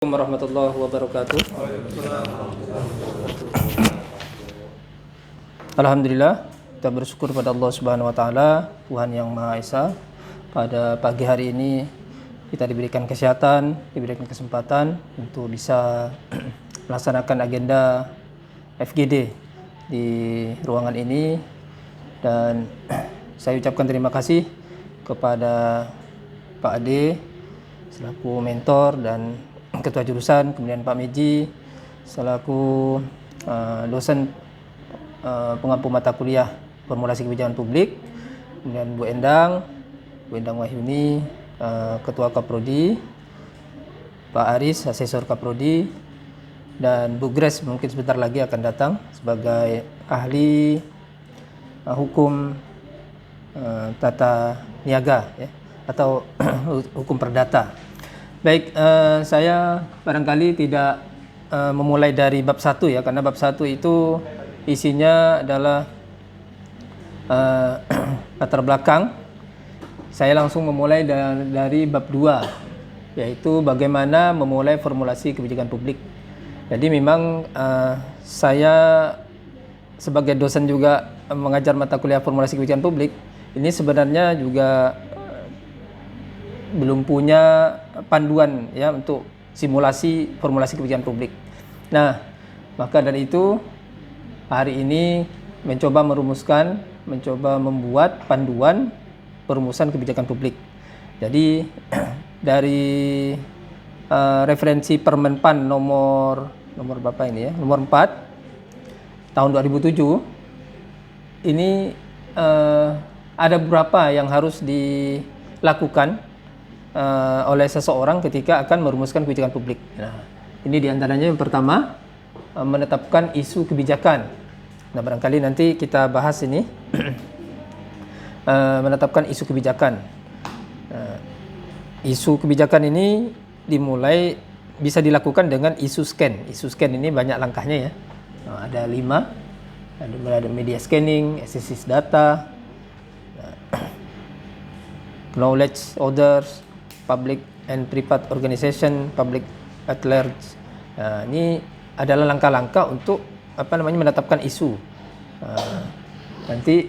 Warahmatullahi wabarakatuh. Alhamdulillah, kita bersyukur pada Allah Subhanahu wa taala, Tuhan yang Maha Esa. Pada pagi hari ini kita diberikan kesehatan, diberikan kesempatan untuk bisa melaksanakan agenda FGD di ruangan ini, dan saya ucapkan terima kasih kepada Pak Ade selaku mentor dan Ketua Jurusan, kemudian Pak Meji selaku dosen pengampu mata kuliah Formulasi Kebijakan Publik, kemudian Bu Endang Wahyuni, Ketua Kaprodi, Pak Aris, Asesor Kaprodi, dan Bu Grace mungkin sebentar lagi akan datang sebagai ahli hukum tata niaga ya, atau hukum perdata. Baik, saya barangkali tidak memulai dari bab 1 ya, karena bab 1 itu isinya adalah latar belakang. Saya langsung memulai dari bab 2, yaitu bagaimana memulai formulasi kebijakan publik. Jadi memang saya sebagai dosen juga mengajar mata kuliah formulasi kebijakan publik, ini sebenarnya juga belum punya panduan ya untuk simulasi formulasi kebijakan publik. Nah, maka dari itu hari ini mencoba membuat panduan perumusan kebijakan publik. Jadi dari referensi Permenpan nomor berapa ini ya? Nomor 4 tahun 2007. Ini ada beberapa yang harus dilakukan oleh seseorang ketika akan merumuskan kebijakan publik. Nah, ini diantaranya yang pertama, menetapkan isu kebijakan. Nah, barangkali nanti kita bahas ini menetapkan isu kebijakan. Isu kebijakan ini bisa dilakukan dengan isu scan. Isu scan ini banyak langkahnya ya. Ada 5. Ada media scanning, analisis data, knowledge orders, public and private organization, public at large. Nah, ini adalah langkah-langkah untuk menetapkan isu. Nanti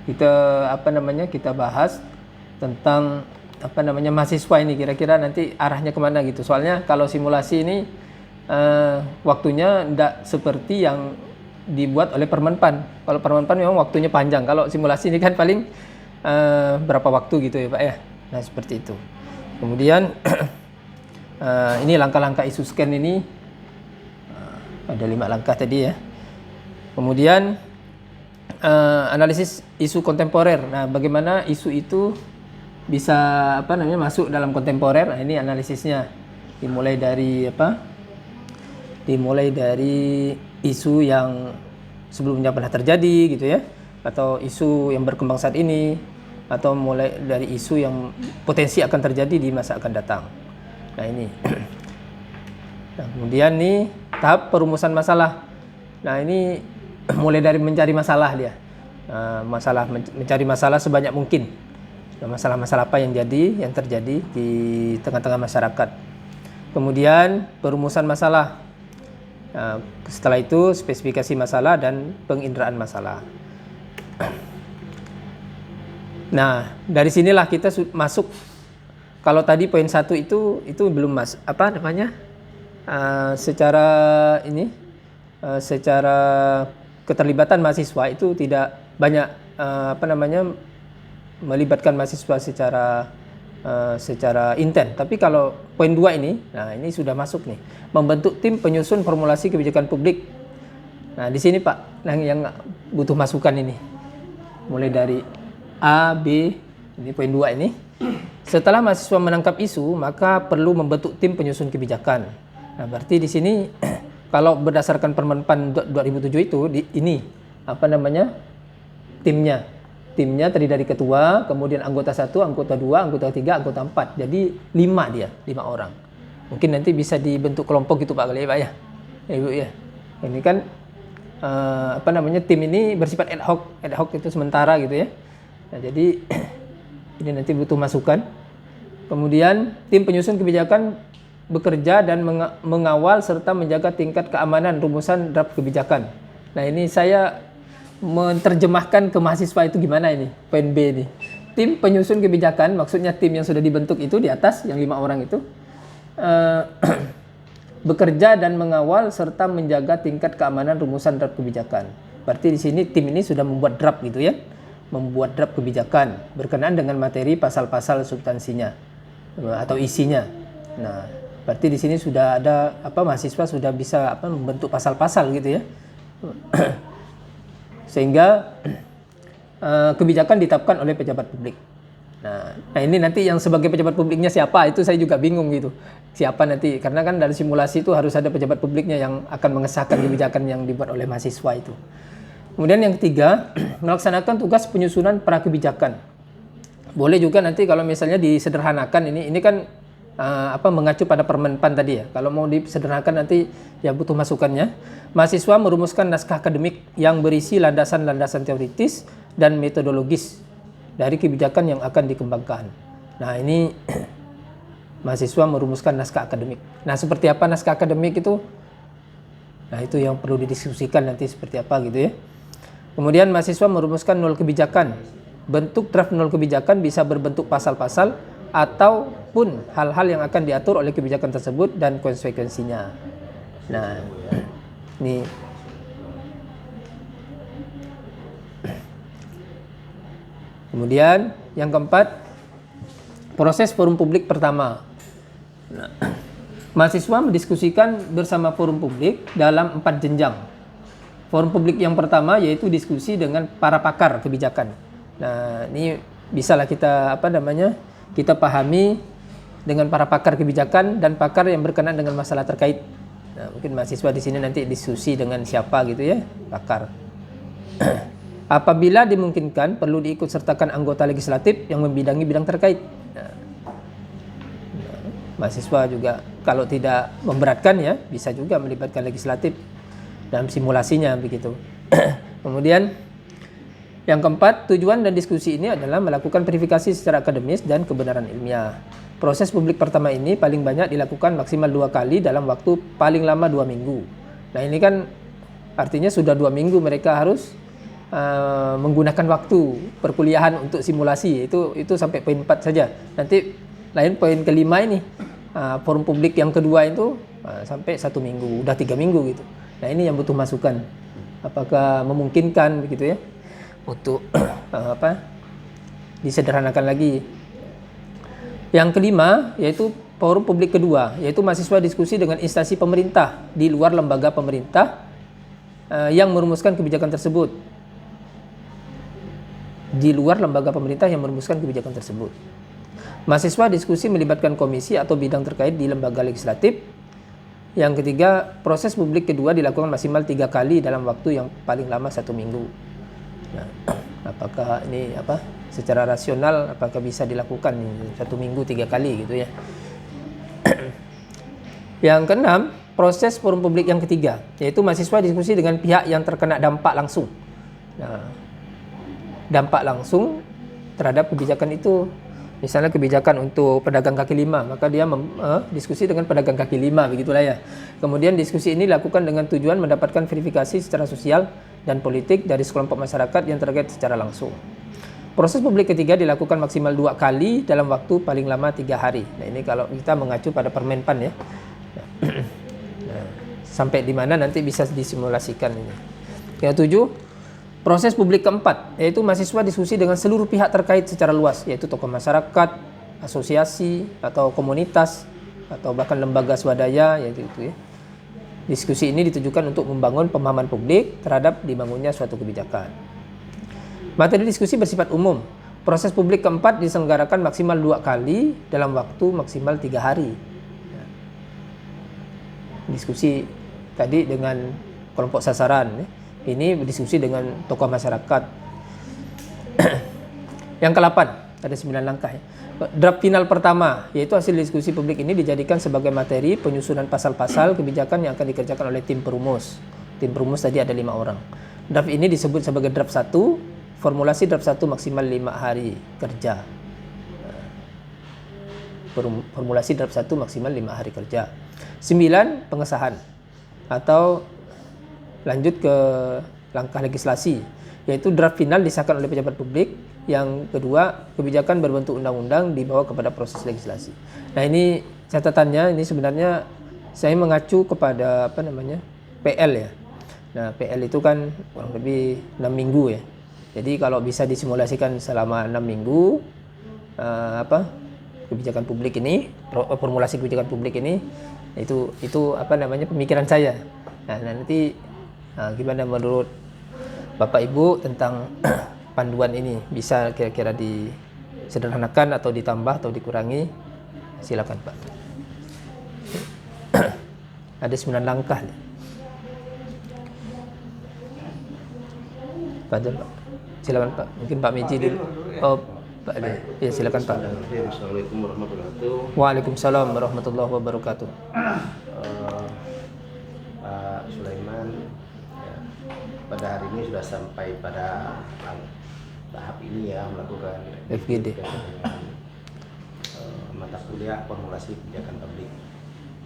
kita bahas tentang mahasiswa ini kira-kira nanti arahnya kemana gitu. Soalnya kalau simulasi ini waktunya tidak seperti yang dibuat oleh Permenpan. Kalau Permenpan memang waktunya panjang. Kalau simulasi ini kan paling berapa waktu gitu ya Pak ya. Nah, seperti itu. Kemudian ini langkah-langkah isu scan ini ada 5 langkah tadi ya. Kemudian analisis isu kontemporer. Nah, bagaimana isu itu bisa masuk dalam kontemporer. Nah, ini analisisnya dimulai dari isu yang sebelumnya pernah terjadi gitu ya, atau isu yang berkembang saat ini, atau mulai dari isu yang potensi akan terjadi di masa akan datang. Nah, ini. Nah, kemudian nih tahap perumusan masalah. Nah, ini mulai dari mencari masalah dia. Mencari masalah sebanyak mungkin. Masalah-masalah apa yang terjadi di tengah-tengah masyarakat. Kemudian perumusan masalah. Nah, setelah itu spesifikasi masalah dan penginderaan masalah. Nah, dari sinilah kita masuk. Kalau tadi poin 1 itu belum secara keterlibatan mahasiswa itu tidak banyak melibatkan mahasiswa secara intens. Tapi kalau poin 2 ini, nah ini sudah masuk nih, membentuk tim penyusun formulasi kebijakan publik. Nah, di sini Pak, yang butuh masukan ini, mulai dari A, B, ini poin 2 ini. Setelah mahasiswa menangkap isu, maka perlu membentuk tim penyusun kebijakan. Nah, berarti di sini kalau berdasarkan Permenpan 2007 itu timnya terdiri dari ketua, kemudian anggota 1, anggota 2, anggota 3, anggota 4. Jadi 5 orang. Mungkin nanti bisa dibentuk kelompok gitu Pak kali ya Pak ya. Ibu ya. Ini kan tim ini bersifat ad hoc itu sementara gitu ya. Nah, jadi ini nanti butuh masukan. Kemudian tim penyusun kebijakan bekerja dan mengawal serta menjaga tingkat keamanan rumusan draft kebijakan. Nah, ini saya menerjemahkan ke mahasiswa itu gimana ini, poin B ini. Tim penyusun kebijakan, maksudnya tim yang sudah dibentuk itu di atas, yang 5 orang itu, bekerja dan mengawal serta menjaga tingkat keamanan rumusan draft kebijakan. Berarti di sini tim ini sudah membuat draft gitu ya, membuat draft kebijakan berkenaan dengan materi pasal-pasal substansinya atau isinya. Nah, berarti di sini sudah ada mahasiswa sudah bisa membentuk pasal-pasal gitu ya. Sehingga kebijakan ditetapkan oleh pejabat publik. Nah, ini nanti yang sebagai pejabat publiknya siapa, itu saya juga bingung gitu. Siapa nanti, karena kan dari simulasi itu harus ada pejabat publiknya yang akan mengesahkan kebijakan yang dibuat oleh mahasiswa itu. Kemudian yang ketiga, melaksanakan tugas penyusunan prakebijakan. Boleh juga nanti kalau misalnya disederhanakan, ini kan mengacu pada Permenpan tadi ya. Kalau mau disederhanakan nanti ya butuh masukannya. Mahasiswa merumuskan naskah akademik yang berisi landasan-landasan teoritis dan metodologis dari kebijakan yang akan dikembangkan. Nah, ini mahasiswa merumuskan naskah akademik. Nah, seperti apa naskah akademik itu? Nah, itu yang perlu didiskusikan nanti seperti apa gitu ya. Kemudian mahasiswa merumuskan nol kebijakan. Bentuk draft nol kebijakan bisa berbentuk pasal-pasal ataupun hal-hal yang akan diatur oleh kebijakan tersebut dan konsekuensinya. Nah, ini kemudian yang keempat, proses forum publik pertama. Nah, mahasiswa mendiskusikan bersama forum publik dalam 4 jenjang. Forum publik yang pertama yaitu diskusi dengan para pakar kebijakan. Nah, ini bisalah kita kita pahami dengan para pakar kebijakan dan pakar yang berkenaan dengan masalah terkait. Nah, mungkin mahasiswa di sini nanti diskusi dengan siapa gitu ya, pakar. Apabila dimungkinkan, perlu diikut sertakan anggota legislatif yang membidangi bidang terkait. Nah, mahasiswa juga kalau tidak memberatkan ya, bisa juga melibatkan legislatif dalam simulasinya begitu. Kemudian yang keempat, tujuan dan diskusi ini adalah melakukan verifikasi secara akademis dan kebenaran ilmiah. Proses publik pertama ini paling banyak dilakukan maksimal 2 kali dalam waktu paling lama 2 minggu. Nah, ini kan artinya sudah 2 minggu mereka harus menggunakan waktu perkuliahan untuk simulasi. Itu sampai poin 4 saja. Nanti lain poin kelima ini, forum publik yang kedua itu sampai 1 minggu, udah 3 minggu gitu. Nah, ini yang butuh masukan. Apakah memungkinkan begitu ya untuk disederhanakan lagi. Yang kelima yaitu forum publik kedua, yaitu mahasiswa diskusi dengan instansi pemerintah di luar lembaga pemerintah yang merumuskan kebijakan tersebut. Di luar lembaga pemerintah yang merumuskan kebijakan tersebut. Mahasiswa diskusi melibatkan komisi atau bidang terkait di lembaga legislatif. Yang ketiga, proses publik kedua dilakukan maksimal 3 kali dalam waktu yang paling lama 1 minggu. Nah, apakah ini secara rasional apakah bisa dilakukan 1 minggu 3 kali gitu ya. Yang keenam, proses forum publik yang ketiga, yaitu mahasiswa diskusi dengan pihak yang terkena dampak langsung. Nah, dampak langsung terhadap kebijakan itu, misalnya kebijakan untuk pedagang kaki lima, maka dia diskusi dengan pedagang kaki lima, begitulah ya. Kemudian diskusi ini dilakukan dengan tujuan mendapatkan verifikasi secara sosial dan politik dari sekelompok masyarakat yang terkait secara langsung. Proses publik ketiga dilakukan maksimal 2 kali dalam waktu paling lama 3 hari. Nah, ini kalau kita mengacu pada Permenpan ya. Nah, sampai di mana nanti bisa disimulasikan ini. Yang 7, proses publik keempat, yaitu mahasiswa diskusi dengan seluruh pihak terkait secara luas, yaitu tokoh masyarakat, asosiasi atau komunitas atau bahkan lembaga swadaya, yaitu itu ya. Diskusi ini ditujukan untuk membangun pemahaman publik terhadap dibangunnya suatu kebijakan. Materi diskusi bersifat umum. Proses publik keempat diselenggarakan maksimal 2 kali dalam waktu maksimal 3 hari. Diskusi tadi dengan kelompok sasaran, ini berdiskusi dengan tokoh masyarakat. Yang ke-8, ada 9 langkah ya. Draft final pertama, yaitu hasil diskusi publik ini dijadikan sebagai materi penyusunan pasal-pasal kebijakan yang akan dikerjakan oleh tim perumus. Tim perumus tadi ada 5 orang. Draft ini disebut sebagai draft 1, formulasi draft 1 maksimal 5 hari kerja. formulasi draft 1 maksimal 5 hari kerja. 9. Pengesahan atau lanjut ke langkah legislasi, yaitu draft final disahkan oleh pejabat publik. Yang kedua, kebijakan berbentuk undang-undang dibawa kepada proses legislasi. Nah, ini catatannya, ini sebenarnya saya mengacu kepada PL ya. Nah, PL itu kan kurang lebih 6 minggu ya. Jadi kalau bisa disimulasikan selama 6 minggu kebijakan publik ini, formulasi kebijakan publik ini, itu pemikiran saya. Nah, nanti gimana menurut Bapak Ibu tentang panduan ini, bisa kira-kira disederhanakan atau ditambah atau dikurangi? Silakan Pak. Ada 9 langkah. Pak, silakan Pak. Mungkin Pak Meji dulu. Oh, Pak Ade. Ya, silakan Pak. Assalamualaikum warahmatullahi wabarakatuh. Waalaikumsalam warahmatullahi wabarakatuh. Pak Sulaiman, ya, pada hari ini sudah sampai pada tahap ini ya, melakukan FGD dengan mata kuliah formulasi kebijakan publik.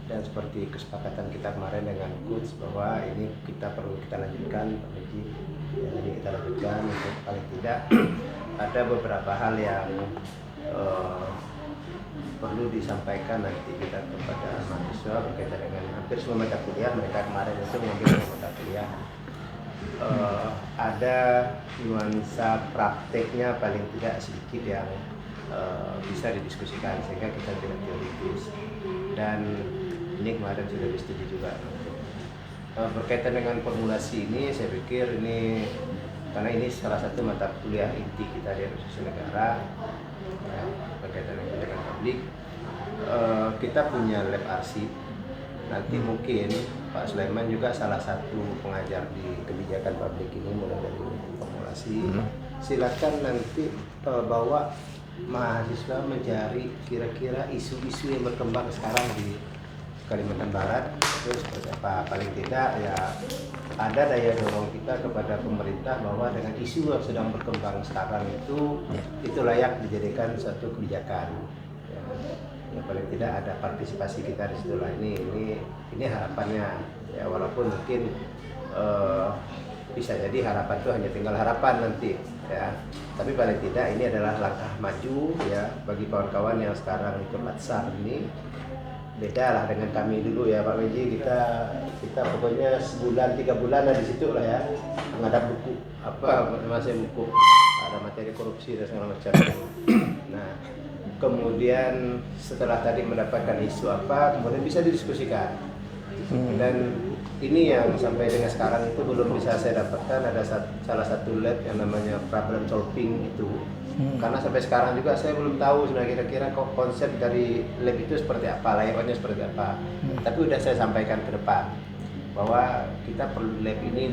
Dan seperti kesepakatan kita kemarin dengan Coach bahwa ini perlu kita lanjutkan, Pak Meji. Ya, ini kita lanjutkan untuk paling tidak ada beberapa hal yang perlu disampaikan nanti kita kepada mahasiswa berkaitan dengan hampir semua mata kuliah. Mereka kemarin itu mengambil mata kuliah. Ada nuansa prakteknya paling tidak sedikit yang bisa didiskusikan sehingga kita tidak teoritis, dan ini kemarin sudah disetujui juga. Berkaitan dengan formulasi ini, saya pikir ini karena ini salah satu mata kuliah inti kita di Administrasi Negara berkaitan dengan kebijakan publik. Kita punya lab arsip. Nanti mungkin Pak Sulaiman juga salah satu pengajar di kebijakan publik ini, mulai dari formulasi. Silakan nanti bawa mahasiswa mencari kira-kira isu-isu yang berkembang sekarang di Kalimantan Barat itu seperti apa. Paling tidak ya ada daya dorong kita kepada pemerintah bahwa dengan isu yang sedang berkembang sekarang itu layak dijadikan suatu kebijakan. Ya, paling tidak ada partisipasi kita di situ lah. Ini harapannya ya, walaupun mungkin bisa jadi harapan itu hanya tinggal harapan nanti ya, tapi paling tidak ini adalah langkah maju ya bagi kawan-kawan yang sekarang ikut Latsar ini. Beda lah dengan kami dulu ya Pak Meji, kita pokoknya sebulan 3 bulan di situ lah ya, menghadap buku masih buku ada materi korupsi dan segala macam. Nah, kemudian setelah tadi mendapatkan isu kemudian bisa didiskusikan. Dan ini yang sampai dengan sekarang itu belum bisa saya dapatkan. Ada salah satu lab yang namanya problem solving itu. Karena sampai sekarang juga saya belum tahu sebenarnya kira-kira konsep dari lab itu seperti apa, layaknya seperti apa. Tapi udah saya sampaikan ke depan bahwa kita perlu lab ini.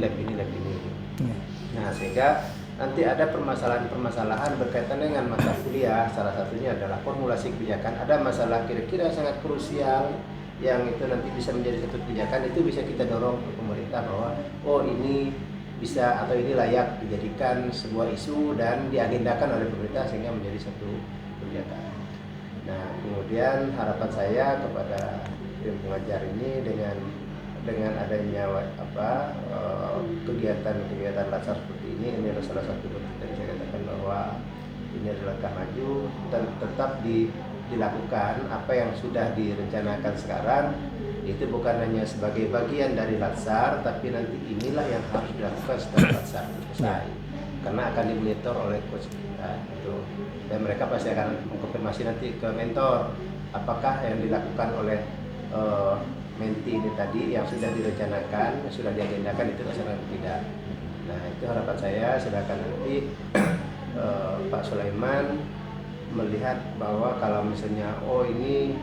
Nah, sehingga nanti ada permasalahan-permasalahan berkaitan dengan mata kuliah. Salah satunya adalah formulasi kebijakan. Ada masalah kira-kira sangat krusial yang itu nanti bisa menjadi satu kebijakan, itu bisa kita dorong ke pemerintah bahwa ini bisa atau ini layak dijadikan sebuah isu dan diagendakan oleh pemerintah sehingga menjadi satu kebijakan. Nah, kemudian harapan saya kepada tim pengajar ini dengan adanya kegiatan Latsar seperti ini adalah salah satu bentuk tadi saya katakan bahwa ini adalah langkah maju dan tetap dilakukan apa yang sudah direncanakan sekarang. Itu bukan hanya sebagai bagian dari Latsar, tapi nanti inilah yang harus dilakukan setelah Latsar selesai, karena akan dimonitor oleh coach kita itu, dan mereka pasti akan mengkonfirmasi nanti ke mentor apakah yang dilakukan oleh menti ini tadi yang sudah direncanakan, yang sudah diagendakan itu terlaksana atau tidak. Nah, itu harapan saya. Silakan nanti Pak Sulaiman melihat bahwa kalau misalnya ini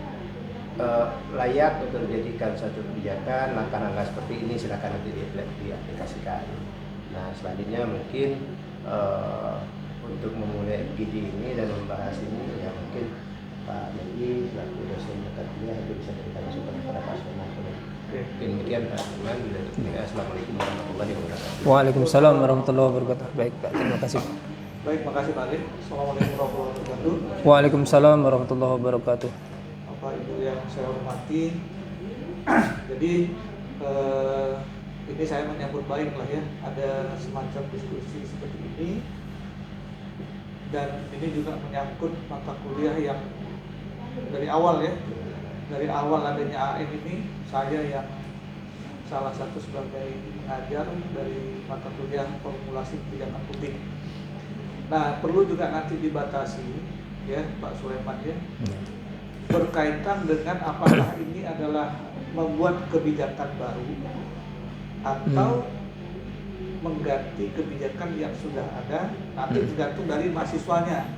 layak untuk dijadikan satu kebijakan, langkah-langkah seperti ini silakan nanti diaplikasikan. Nah, selanjutnya mungkin untuk memulai FGD ini dan membahas ini ya mungkin Pak Meji selaku dosen mata kuliah itu bisa berikan masukan kepada Pak Sulaiman. Demikian Pak Sulaiman. Assalamualaikum warahmatullahi wabarakatuh. Waalaikumsalam warahmatullahi wabarakatuh. Baik Pak, terima kasih. Baik, makasih Pak Ali. Assalamualaikum warahmatullahi wabarakatuh. Waalaikumsalam warahmatullahi wabarakatuh. Bapak Ibu yang saya hormati. Jadi ini saya menyambut baik lah ya, ada semacam diskusi seperti ini, dan ini juga menyangkut mata kuliah yang dari awal ya, dari awal adanya AM ini saya yang salah satu sebagai pengajar dari mata kuliah formulasi kebijakan publik. Nah, perlu juga nanti dibatasi ya Pak Sulaiman ya, berkaitan dengan apakah ini adalah membuat kebijakan baru atau mengganti kebijakan yang sudah ada. Nanti tergantung dari mahasiswanya.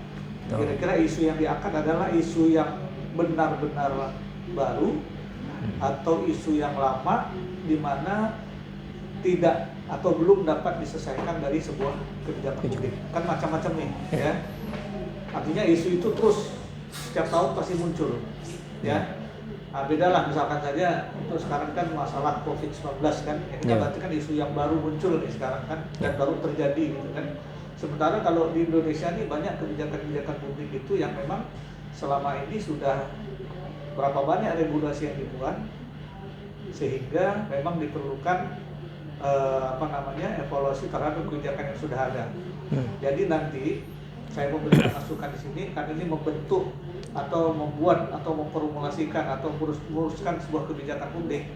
Kira-kira isu yang diangkat adalah isu yang benar-benar baru atau isu yang lama di mana tidak atau belum dapat diselesaikan dari sebuah kebijakan publik. Kan macam-macam nih ya. Artinya isu itu terus setiap tahun pasti muncul ya. Nah, beda lah misalkan saja untuk sekarang kan masalah COVID-19 kan, ini kan berarti kan isu yang baru muncul nih sekarang kan, dan baru terjadi gitu kan. Sementara kalau di Indonesia ini banyak kebijakan-kebijakan publik itu yang memang selama ini sudah berapa banyak regulasi yang dibuat sehingga memang diperlukan evaluasi terhadap kebijakan yang sudah ada. Jadi nanti saya memberikan masukan di sini karena ini membentuk atau membuat atau memformulasikan atau meruskan sebuah kebijakan publik.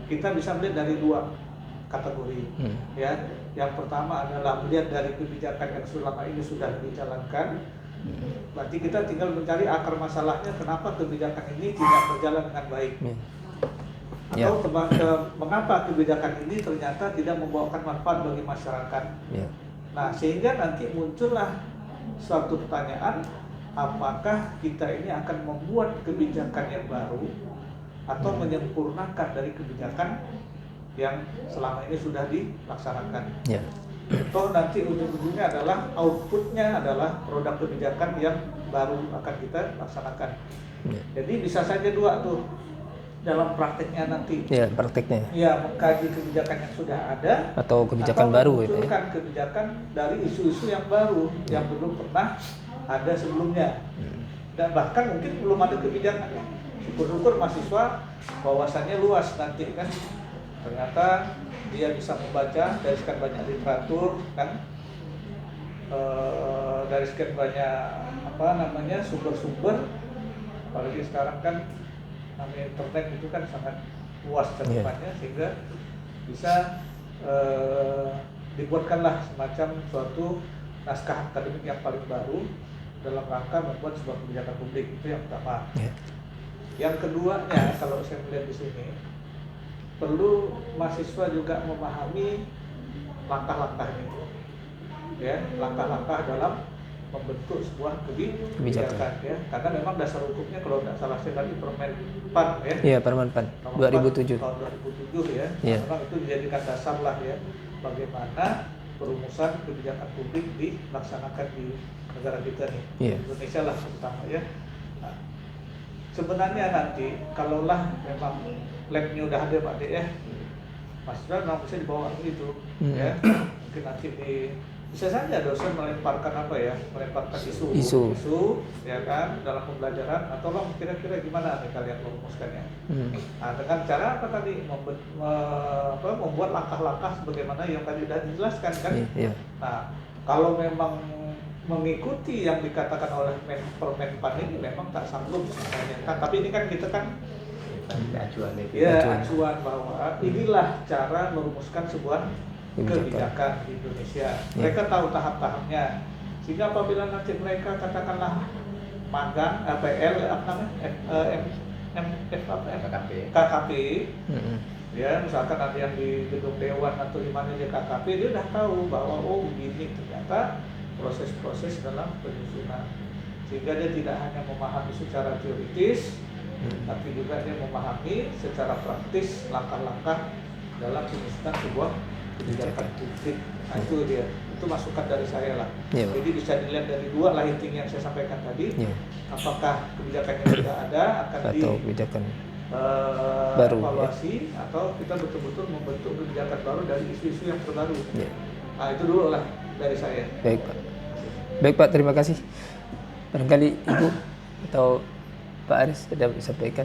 Kita bisa melihat dari dua kategori ya. Yang pertama adalah melihat dari kebijakan yang selama ini sudah dijalankan. Berarti kita tinggal mencari akar masalahnya, kenapa kebijakan ini tidak berjalan dengan baik. Atau mengapa kebijakan ini ternyata tidak membawakan manfaat bagi masyarakat. Nah, sehingga nanti muncullah suatu pertanyaan, apakah kita ini akan membuat kebijakan yang baru atau menyempurnakan dari kebijakan yang selama ini sudah dilaksanakan. Atau nanti ujung-ujungnya adalah outputnya adalah produk kebijakan yang baru akan kita laksanakan. Jadi bisa saja dua tuh dalam prakteknya nanti. Prakteknya. Mengkaji kebijakan yang sudah ada atau kebijakan atau baru gitu ya. Kebijakan dari isu-isu yang baru yang belum pernah ada sebelumnya. Dan bahkan mungkin belum ada kebijakan. Syukur-syukur mahasiswa wawasannya luas nanti kan. Ternyata dia bisa membaca dari sekian banyak literatur kan. Dari sekian banyak sumber-sumber. Apalagi sekarang kan internet itu kan sangat luas cakupannya sehingga bisa dibuatkanlah semacam suatu naskah akademik yang paling baru dalam rangka membuat sebuah kebijakan publik. Itu yang pertama. Yang keduanya, kalau saya melihat di sini, perlu mahasiswa juga memahami langkah-langkahnya, ya, langkah-langkah dalam membentuk sebuah kebijakan ya, karena memang dasar hukumnya kalau tidak salah saya tadi Permen PAN ya. Permen PAN 2007 tahun 2007 ya. Memang itu dijadikan dasar lah ya bagaimana perumusan kebijakan publik dilaksanakan di negara kita nih, Indonesia lah terutama ya. Nah, sebenarnya nanti kalaulah memang labnya udah ada Pak De ya, mahasiswa memang bisa dibawa itu ya. Mungkin nanti bisa saja dosen melemparkan melemparkan isu ya kan dalam pembelajaran, atau lo kira-kira gimana nih kalian merumuskannya. Nah, dengan cara apa tadi membuat langkah-langkah sebagaimana yang tadi sudah dijelaskan kan. Nah, kalau memang mengikuti yang dikatakan oleh Permen PAN ini memang tak sanggup kan, tapi ini kan kita kan acuan bahwa inilah cara merumuskan sebuah kebijakan di Indonesia. Mereka tahu tahap-tahapnya, sehingga apabila nanti mereka katakanlah magang KKP ya, misalkan ada yang di gedung dewan atau di mana dia KKP, dia udah tahu bahwa begini ternyata proses-proses dalam penyusunan, sehingga dia tidak hanya memahami secara teoritis tapi juga dia memahami secara praktis langkah-langkah dalam penyusunan sebuah kebijakan publik. Nah, itu dia, itu masukan dari saya lah. Jadi bisa dilihat dari dua lah intinya yang saya sampaikan tadi. Apakah kebijakan yang sudah ada akan baru evaluasi atau kita betul-betul membentuk kebijakan baru dari isu-isu yang terbaru. Nah, itu dulu lah dari saya. Baik Pak, terima kasih. Barangkali Ibu atau Pak Aris sudah disampaikan.